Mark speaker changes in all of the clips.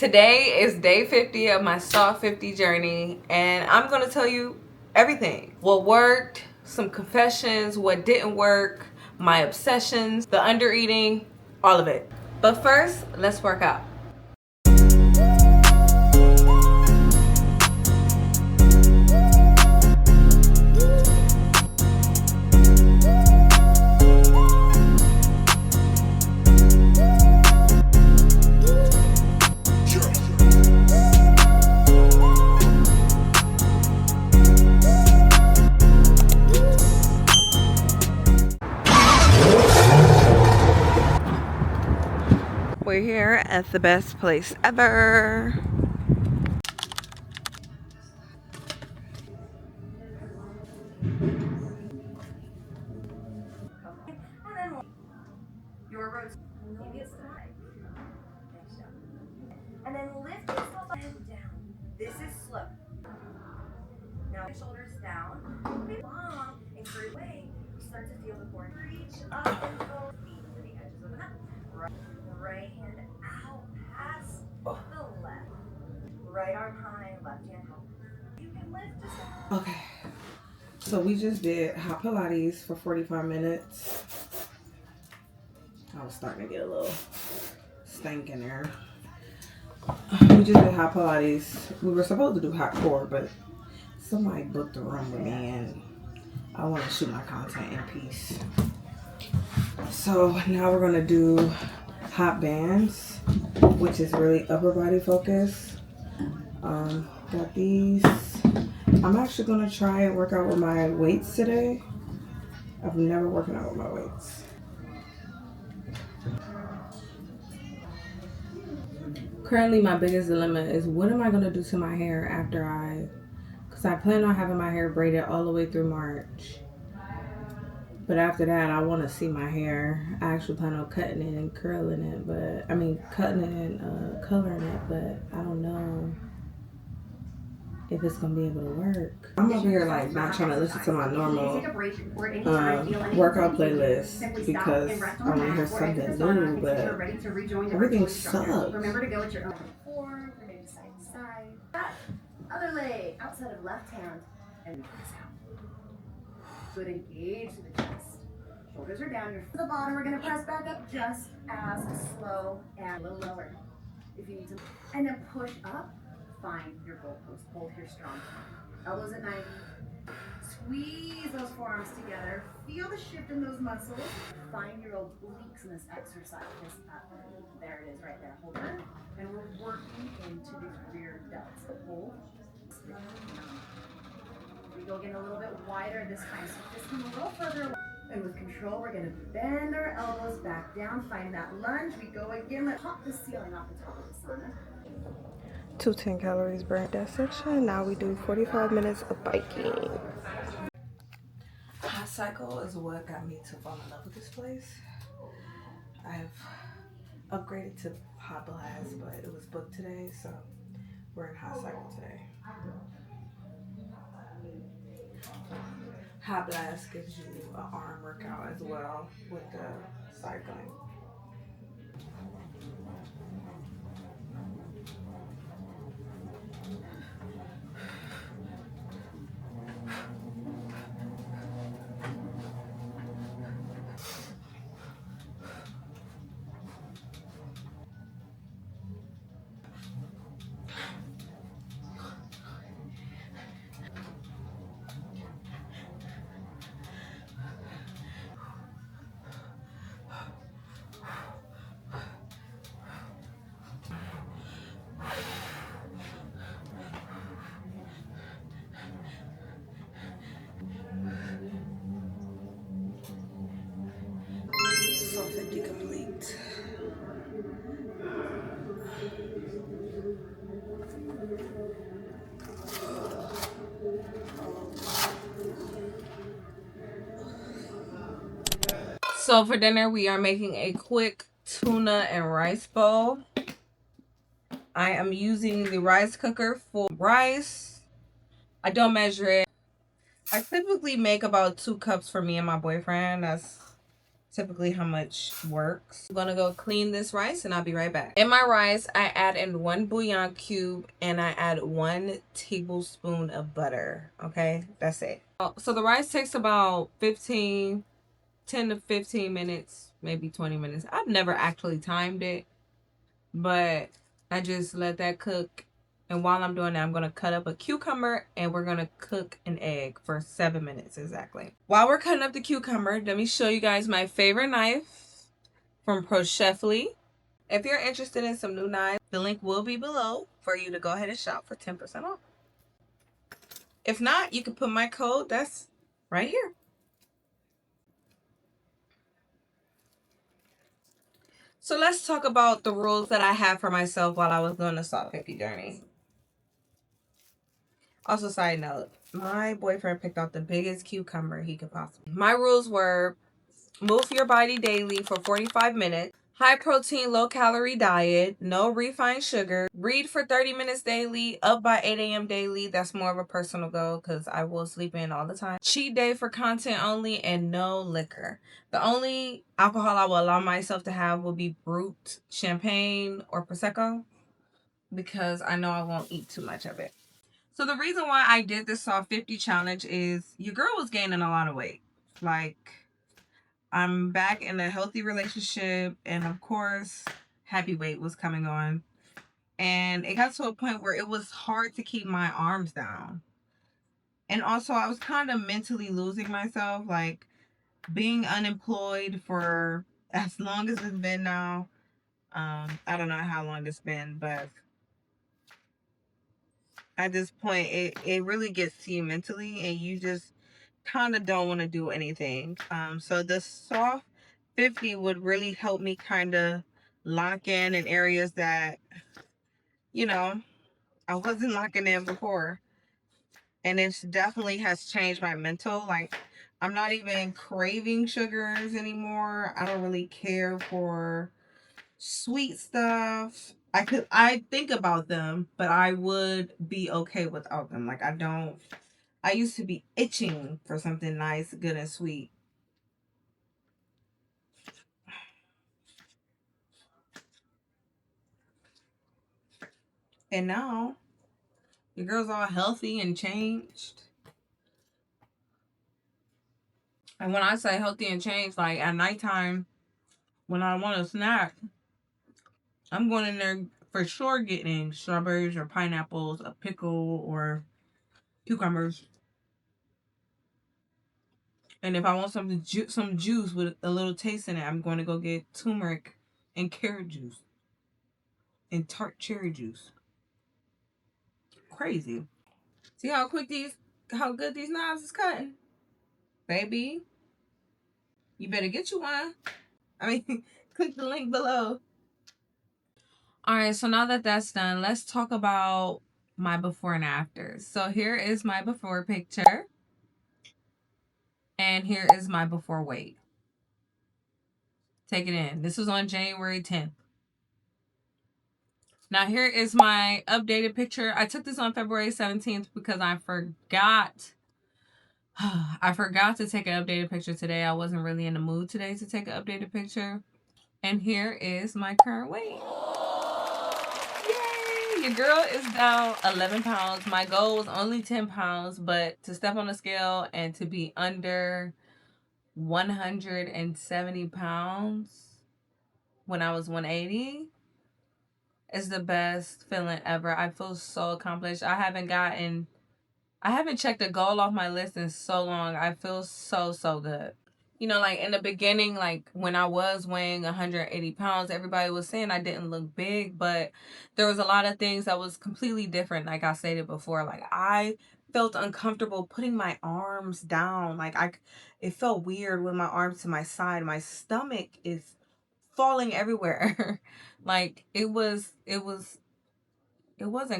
Speaker 1: Today is day 50 of my Soft 50 journey, and I'm going to tell you everything. What worked, some confessions, what didn't work, my obsessions, the undereating, all of it. But first, let's work out. We're here at the best place ever.
Speaker 2: Your rows. Maybe it's the high. And then lift yourself up and down. This is slow. Now your shoulders down. Long and curve away. You start to feel the core. Reach up and go. Feet to the edges of the mat. Right hand out past the left. Right arm high, left hand high. You can lift yourself.
Speaker 1: Okay. So we just did hot Pilates for 45 minutes. I was starting to get a little stank in there. We just did hot Pilates. We were supposed to do hot core, but somebody booked the room with me and I want to shoot my content in peace. So now we're going to do hot bands, which is really upper body focus. Got these. I'm actually going to try and work out with my weights today. I've never worked out with my weights. Currently, my biggest dilemma is what am I going to do to my hair after because I plan on having my hair braided all the way through March. But after that, I want to see my hair. I actually plan on cutting it and curling it, cutting it and coloring it, but I don't know if it's gonna be able to work. I'm over here like not trying to listen to my normal workout playlist because I want to hear something new, but everything sucks.
Speaker 2: Remember to go with your own forward, we're going side to side. Back, other leg, outside of left hand, and press out. Good, engage to the chest. Shoulders are down, you're to the bottom, we're gonna press back up just as slow and a little lower. If you need to, and then push up. Find your goalpost. Hold here strong. Elbows at 90. Squeeze those forearms together. Feel the shift in those muscles. Find your obliques in this exercise. There it is right there. Hold it. And we're working into these rear delts. Hold. We go again a little bit wider this time. So just come a little further away. And with control, we're going to bend our elbows back down. Find that lunge. We go again. Let's pop the ceiling off the top of the sauna.
Speaker 1: 210 calories burnt that section. Now we do 45 minutes of biking. Hot cycle is what got me to fall in love with this place. I've upgraded to hot blast, but it was booked today, so we're in hot cycle today. Hot blast gives you an arm workout as well with the cycling. So 50 complete. So for dinner, we are making a quick tuna and rice bowl. I am using the rice cooker for rice. I don't measure it. I typically make about 2 cups for me and my boyfriend. That's typically how much works. I'm gonna go clean this rice and I'll be right back. In my rice, I add in 1 bouillon cube and I add 1 tablespoon of butter. Okay, that's it. So the rice takes about 10 to 15 minutes, maybe 20 minutes. I've never actually timed it, but I just let that cook. And while I'm doing that, I'm going to cut up a cucumber and we're going to cook an egg for 7 minutes exactly. While we're cutting up the cucumber, let me show you guys my favorite knife from ProChefly. If you're interested in some new knives, the link will be below for you to go ahead and shop for 10% off. If not, you can put my code that's right here. So let's talk about the rules that I have for myself while I was doing the Salt 50 journey. Also, side note, my boyfriend picked out the biggest cucumber he could possibly. My rules were move your body daily for 45 minutes, high protein, low calorie diet, no refined sugar, read for 30 minutes daily, up by 8 a.m. daily. That's more of a personal goal because I will sleep in all the time. Cheat day for content only and no liquor. The only alcohol I will allow myself to have will be brut champagne or Prosecco because I know I won't eat too much of it. So the reason why I did this Soft 50 challenge is your girl was gaining a lot of weight. Like, I'm back in a healthy relationship, and of course, happy weight was coming on. And it got to a point where it was hard to keep my arms down. And also, I was kind of mentally losing myself, like being unemployed for as long as it's been now. I don't know how long it's been, but at this point, it really gets to you mentally, and you just kind of don't want to do anything. So the Soft 50 would really help me kind of lock in areas that, you know, I wasn't locking in before. And it definitely has changed my mental. Like, I'm not even craving sugars anymore. I don't really care for sweet stuff. I think about them, but I would be okay without them. Like, I used to be itching for something nice, good, and sweet. And now, your girl's all healthy and changed. And when I say healthy and changed, like at nighttime, when I want a snack, I'm going in there for sure getting strawberries or pineapples, a pickle, or cucumbers. And if I want some juice with a little taste in it, I'm going to go get turmeric and carrot juice and tart cherry juice. Crazy. See how good these knives is cutting? Baby, you better get you one. I mean, click the link below. All right, so now that that's done, let's talk about my before and after. So here is my before picture. And here is my before weight. Take it in. This was on January 10th. Now here is my updated picture. I took this on February 17th because I forgot. I forgot to take an updated picture today. I wasn't really in the mood today to take an updated picture. And here is my current weight. Yay! Your girl is down 11 pounds. My goal was only 10 pounds, but to step on the scale and to be under 170 pounds when I was 180 is the best feeling ever. I feel so accomplished. I haven't checked a goal off my list in so long. I feel so good. You know, like in the beginning, like when I was weighing 180 pounds, everybody was saying I didn't look big, but there was a lot of things that was completely different. Like I stated before, like I felt uncomfortable putting my arms down. It felt weird with my arms to my side. My stomach is falling everywhere. Like it wasn't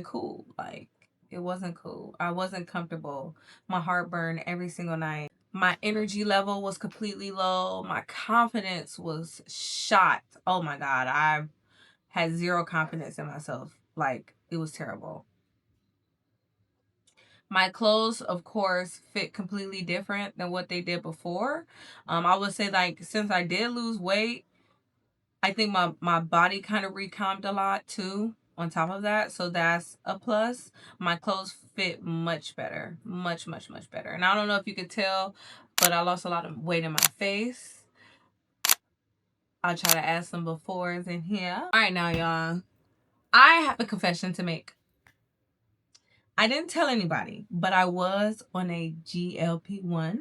Speaker 1: cool. Like it wasn't cool. I wasn't comfortable. My heart burned every single night. My energy level was completely low. My confidence was shot. Oh my God. I had zero confidence in myself. Like, it was terrible. My clothes, of course, fit completely different than what they did before. I would say, like, since I did lose weight, I think my body kind of recalmed a lot too on top of that. So that's a plus. My clothes fit much better. Much, much, much better. And I don't know if you could tell, but I lost a lot of weight in my face. I'll try to add some befores in here. All right, now, y'all. I have a confession to make. I didn't tell anybody, but I was on a GLP-1.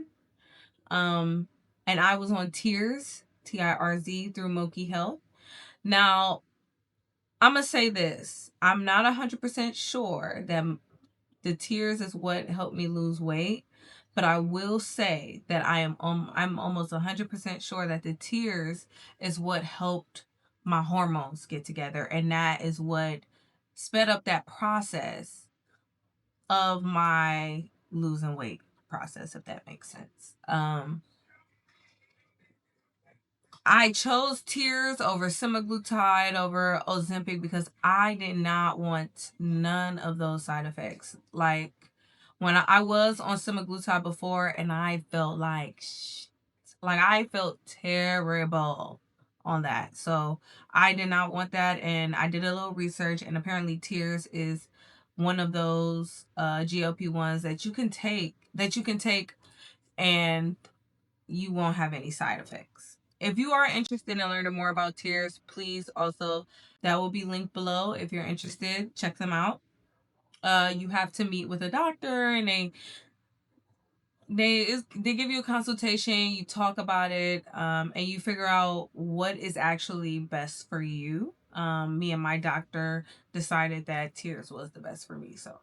Speaker 1: And I was on Tirz, Tirz, through Moki Health. Now, I'm going to say this. I'm not 100% sure that the Tirz is what helped me lose weight, but I will say that I'm almost 100% sure that the Tirz is what helped my hormones get together, and that is what sped up that process of my losing weight process, if that makes sense. I chose Tirz over semaglutide, over Ozempic, because I did not want none of those side effects. Like, when I was on semaglutide before, and I felt like I felt terrible on that. So I did not want that, and I did a little research, and apparently Tirz is one of those GLP-1s that you can take and you won't have any side effects. If you are interested in learning more about Tirz, please also, that will be linked below. If you're interested, check them out. You have to meet with a doctor, and they give you a consultation. You talk about it, and you figure out what is actually best for you. Me and my doctor decided that Tirz was the best for me. So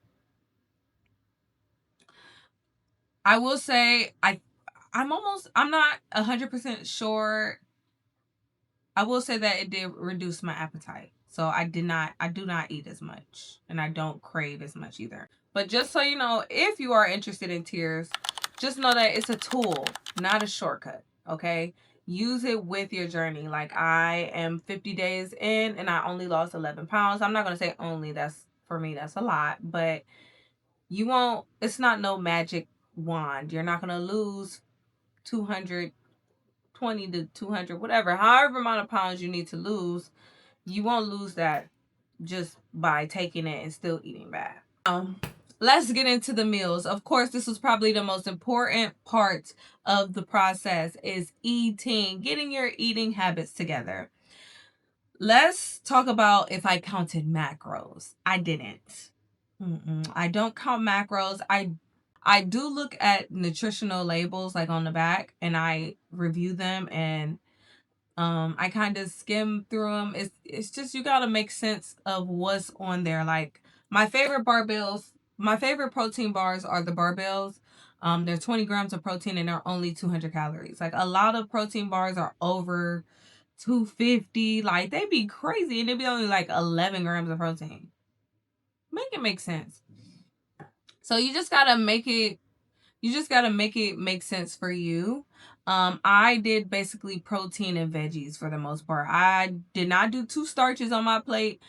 Speaker 1: I will say I'm not 100% sure. I will say that it did reduce my appetite. So I do not eat as much, and I don't crave as much either. But just so you know, if you are interested in Tirz, just know that it's a tool, not a shortcut. Okay? Use it with your journey. Like, I am 50 days in and I only lost 11 pounds. I'm not going to say only, for me, that's a lot, but it's not no magic wand. You're not going to lose 220 to 200, whatever, however amount of pounds you need to lose. You won't lose that just by taking it and still eating bad. Let's get into the meals. Of course, this was probably the most important part of the process, is eating, getting your eating habits together. Let's talk about if I counted macros. I didn't. I don't count macros. I do look at nutritional labels, like on the back, and I review them, and I kind of skim through them. It's just, you got to make sense of what's on there. Like, my favorite protein bars are the barbells. They're 20 grams of protein and they're only 200 calories. Like, a lot of protein bars are over 250. Like, they be crazy, and they be only like 11 grams of protein. Make it make sense. So you just got to make it make sense for you. I did basically protein and veggies for the most part. I did not do 2 starches on my plate.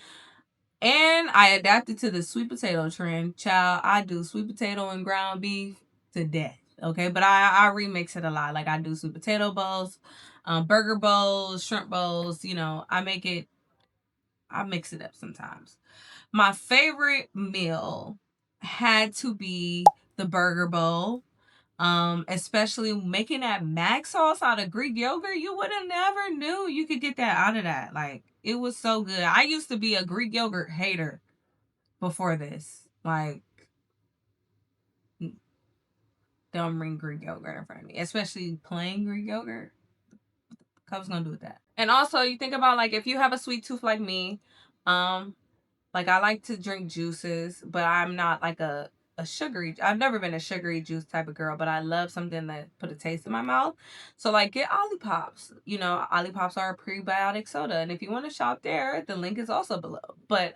Speaker 1: And I adapted to the sweet potato trend. Child, I do sweet potato and ground beef to death. Okay, but I remix it a lot. Like, I do sweet potato bowls, burger bowls, shrimp bowls. I mix it up sometimes. My favorite meal had to be the burger bowl. Especially making that mac sauce out of Greek yogurt. You would have never knew you could get that out of that. Like, it was so good. I used to be a Greek yogurt hater before this. Like, don't bring Greek yogurt in front of me, especially plain Greek yogurt. I was gonna do with that. And also, you think about, like, if you have a sweet tooth like me, like, I like to drink juices, but I'm not like a sugary. I've never been a sugary juice type of girl, but I love something that put a taste in my mouth. So, like, get Olipop's. Olipop's are a prebiotic soda, and if you want to shop there, the link is also below. But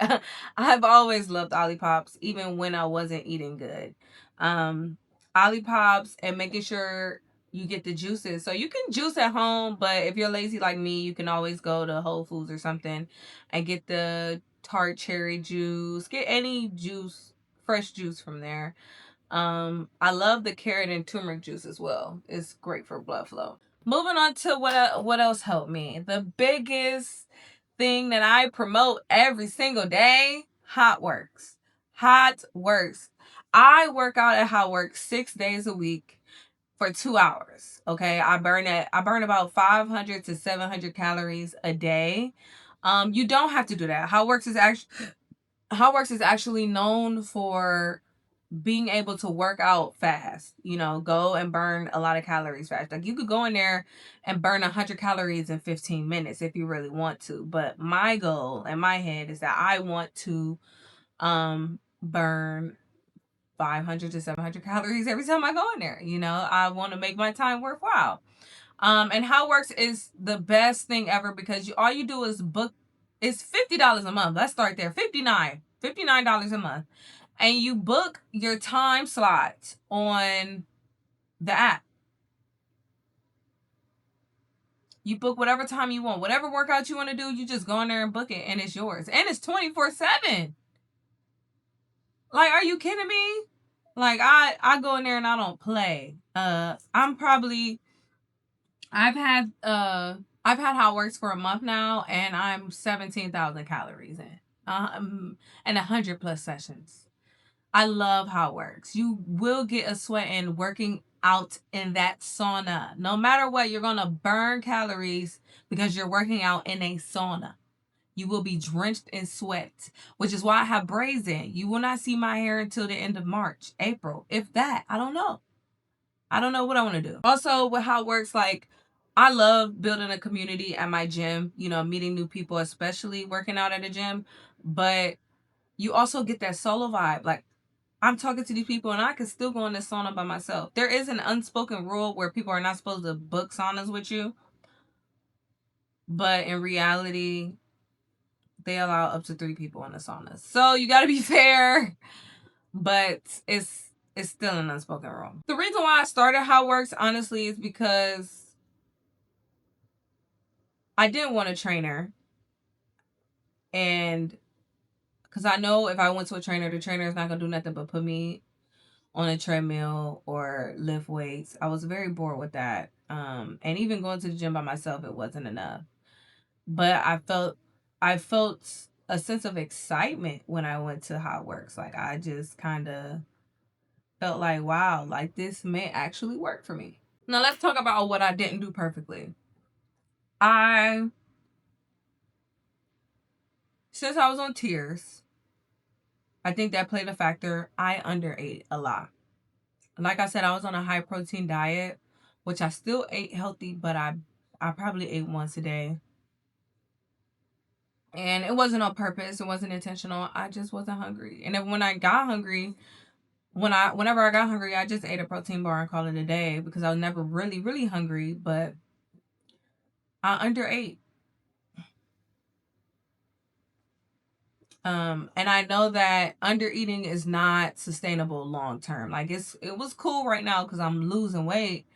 Speaker 1: I've always loved Olipop's, even when I wasn't eating good. Olipop's, and making sure you get the juices. So you can juice at home, but if you're lazy like me, you can always go to Whole Foods or something and get the tart cherry juice. Get any juice, fresh juice from there.
Speaker 3: I love the carrot and turmeric juice as well. It's great for blood flow. Moving on to what else helped me. The biggest thing that I promote every single day, Hotworx. Hotworx. I work out at Hotworx 6 days a week for 2 hours. Okay, I burn about 500 to 700 calories a day. You don't have to do that. Hotworx is actually known for being able to work out fast, go and burn a lot of calories fast. Like, you could go in there and burn 100 calories in 15 minutes if you really want to. But my goal in my head is that I want to burn 500 to 700 calories every time I go in there. I want to make my time worthwhile. And Hotworx is the best thing ever because all you do is book. It's $50 a month. Let's start there. $59 a month. And you book your time slots on the app. You book whatever time you want. Whatever workout you want to do, you just go in there and book it, and it's yours. And it's 24/7. Like, are you kidding me? Like, I go in there and I don't play. I've had Hotworx for a month now, and I'm 17,000 calories in. And 100 plus sessions. I love Hotworx. You will get a sweat in working out in that sauna. No matter what, you're gonna burn calories because you're working out in a sauna. You will be drenched in sweat, which is why I have braids in. You will not see my hair until the end of March, April, if that. I don't know. I don't know what I want to do. Also, with Hotworx, like, I love building a community at my gym, meeting new people, especially working out at a gym. But you also get that solo vibe. Like, I'm talking to these people and I can still go in this sauna by myself. There is an unspoken rule where people are not supposed to book saunas with you. But in reality, they allow up to 3 people in the sauna. So you got to be fair, but it's still an unspoken rule. The reason why I started Hotworx, honestly, is because I didn't want a trainer. And because I know if I went to a trainer, the trainer is not going to do nothing but put me on a treadmill or lift weights. I was very bored with that. And even going to the gym by myself, it wasn't enough. But I felt a sense of excitement when I went to Hotworx. Like, I just kind of felt like, wow, like, this may actually work for me. Now let's talk about what I didn't do perfectly. Since I was on Tears, I think that played a factor. I underate a lot. Like I said, I was on a high protein diet, which I still ate healthy, but I probably ate once a day. And it wasn't on purpose. It wasn't intentional. I just wasn't hungry. And then when I got hungry, whenever I got hungry, I just ate a protein bar and called it a day because I was never really, really hungry, but I underate. And I know that undereating is not sustainable long term. Like, it was cool right now because I'm losing weight,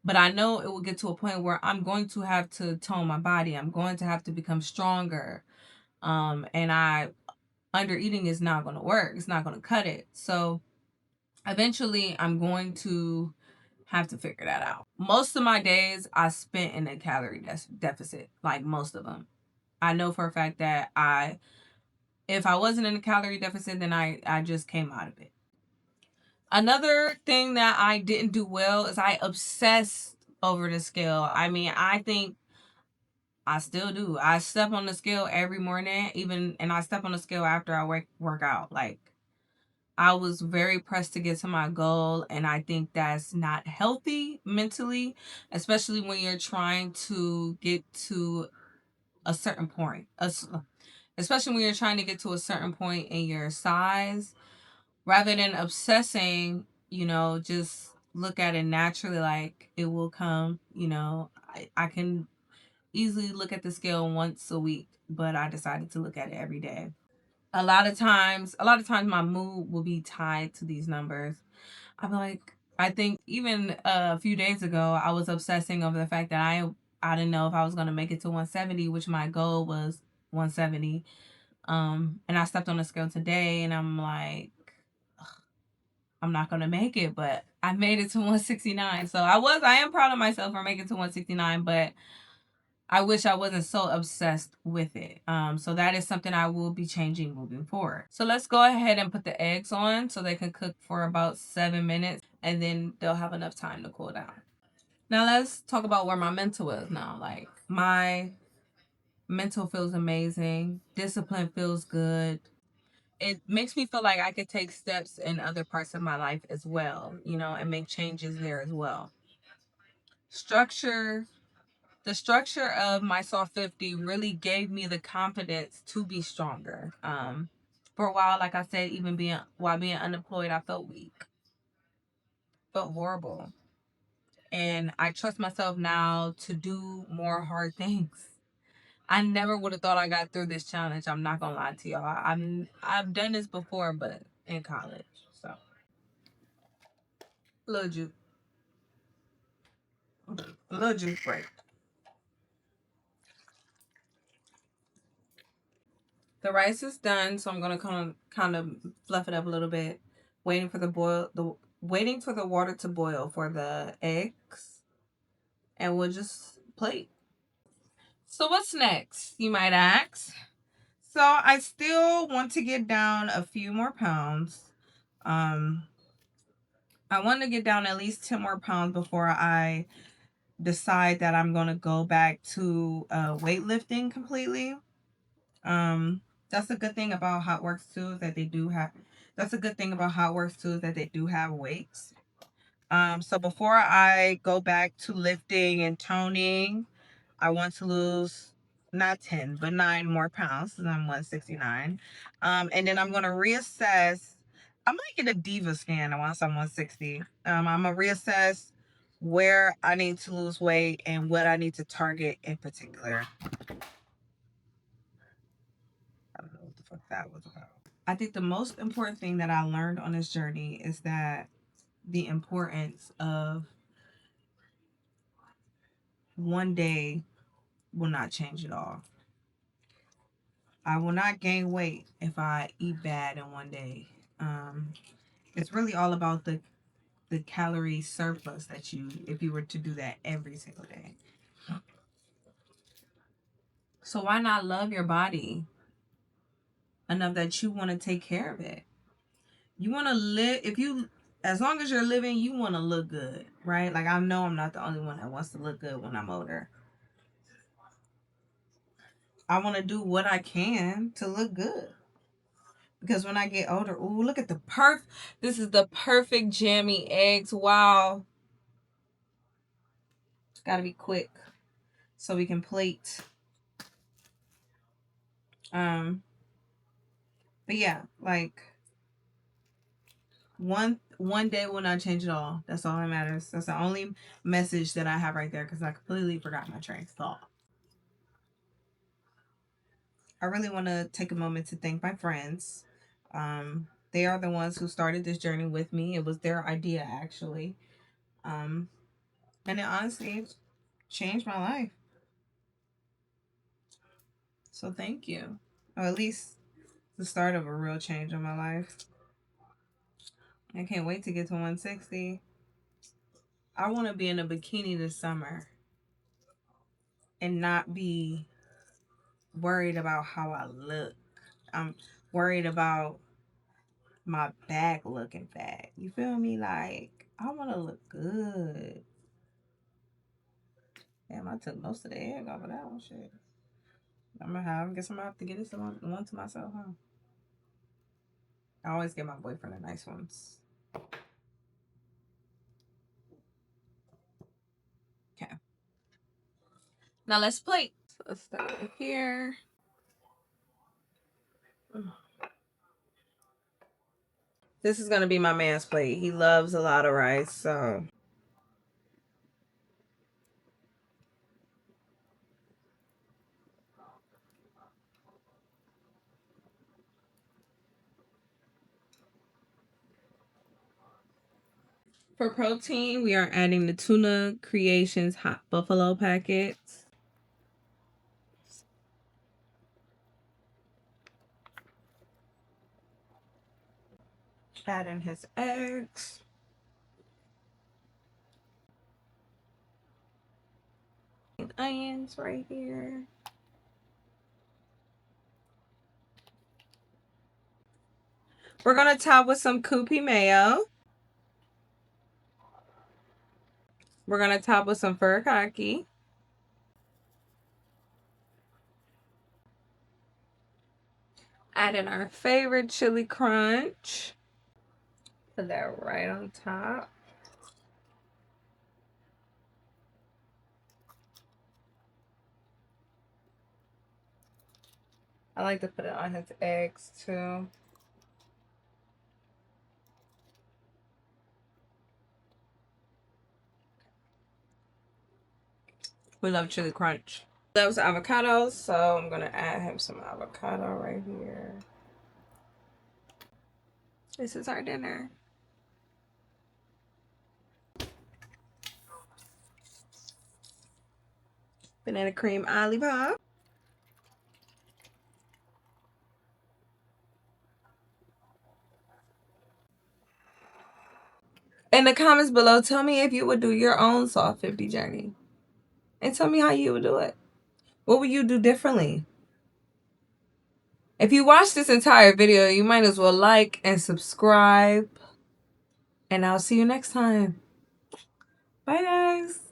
Speaker 3: but I know it will get to a point where I'm going to have to tone my body. I'm going to have to become stronger. And undereating is not going to work. It's not going to cut it. So eventually I'm going to have to figure that out. Most of my days I spent in a calorie deficit, like most of them. I know for a fact that if I wasn't in a calorie deficit, then I just came out of it. Another thing that I didn't do well is I obsessed over the scale. I mean, I think I still do. I step on the scale every morning, and I step on the scale after I work out. Like, I was very pressed to get to my goal, and I think that's not healthy mentally, especially when you're trying to get to a certain point. Especially when you're trying to get to a certain point in your size, rather than obsessing, just look at it naturally, like, it will come. I can easily look at the scale once a week, but I decided to look at it every day. A lot of times my mood will be tied to these numbers. I'm like, I think even a few days ago, I was obsessing over the fact that I didn't know if I was going to make it to 170, which my goal was 170. And I stepped on the scale today and I'm like, ugh. I'm not gonna make it, but I made it to 169. So I am proud of myself for making it to 169, but I wish I wasn't so obsessed with it. So that is something I will be changing moving forward. So let's go ahead and put the eggs on so they can cook for about 7 minutes, and then they'll have enough time to cool down. Now let's talk about where my mental is now. Like, my mental feels amazing. Discipline feels good. It makes me feel like I could take steps in other parts of my life as well, and make changes there as well. Structure. The structure of my Soft 50 really gave me the confidence to be stronger. For a while, like I said, even while being unemployed, I felt weak, felt horrible. And I trust myself now to do more hard things. I never would have thought I got through this challenge. I'm not gonna lie to y'all. I've done this before, but in college. So, little juice, little juice break. The rice is done, so I'm gonna kind of fluff it up a little bit, waiting for the water to boil for the eggs, and we'll just plate. So what's next, you might ask? So I still want to get down a few more pounds. I want to get down at least 10 more pounds before I decide that I'm going to go back to weightlifting completely. That's a good thing about Hotworx too, is that they do have. That's a good thing about Hotworx too, is that they do have weights. So before I go back to lifting and toning, I want to lose not 10, but 9 more pounds, because I'm 169. And then I'm gonna reassess. I might get a diva scan once I'm 160. I'm gonna reassess where I need to lose weight and what I need to target in particular. I don't know what the fuck that was about. I think the most important thing that I learned on this journey is that the importance of one day will not change it all. I will not gain weight if I eat bad in one day. It's really all about the calorie surplus that if you were to do that every single day. So why not love your body enough that you want to take care of it? You want to live, as long as you're living, you want to look good, right? Like, I know I'm not the only one that wants to look good when I'm older. I want to do what I can to look good. Because when I get older, ooh, look at this is the perfect jammy eggs. Wow. It's got to be quick so we can plate. But yeah, like, one day will not change it all. That's all that matters. That's the only message that I have right there, because I completely forgot my train of thought. I really want to take a moment to thank my friends. They are the ones who started this journey with me. It was their idea, actually. And it honestly changed my life. So thank you. Or at least the start of a real change in my life. I can't wait to get to 160. I want to be in a bikini this summer and not be worried about how I look. I'm worried about my back looking fat. You feel me? Like, I want to look good. Damn, I took most of the egg off of that one. Shit. I guess I'm gonna have to get one to myself, huh? I always get my boyfriend the nice ones. Okay. Now let's plate. So let's start with here. This is gonna be my man's plate. He loves a lot of rice, so. For protein, we are adding the Tuna Creations Hot Buffalo packets. Add in his eggs. Onions right here. We're gonna top with some Kewpie mayo. We're gonna top with some furikake. Add in our favorite chili crunch. Put that right on top. I like to put it on his eggs too. We love chili crunch. Loves avocados, so I'm gonna add him some avocado right here. This is our dinner. Banana cream olipop. In the comments below, tell me if you would do your own Soft 50 journey. And tell me how you would do it. What would you do differently? If you watched this entire video, you might as well like and subscribe. And I'll see you next time. Bye, guys.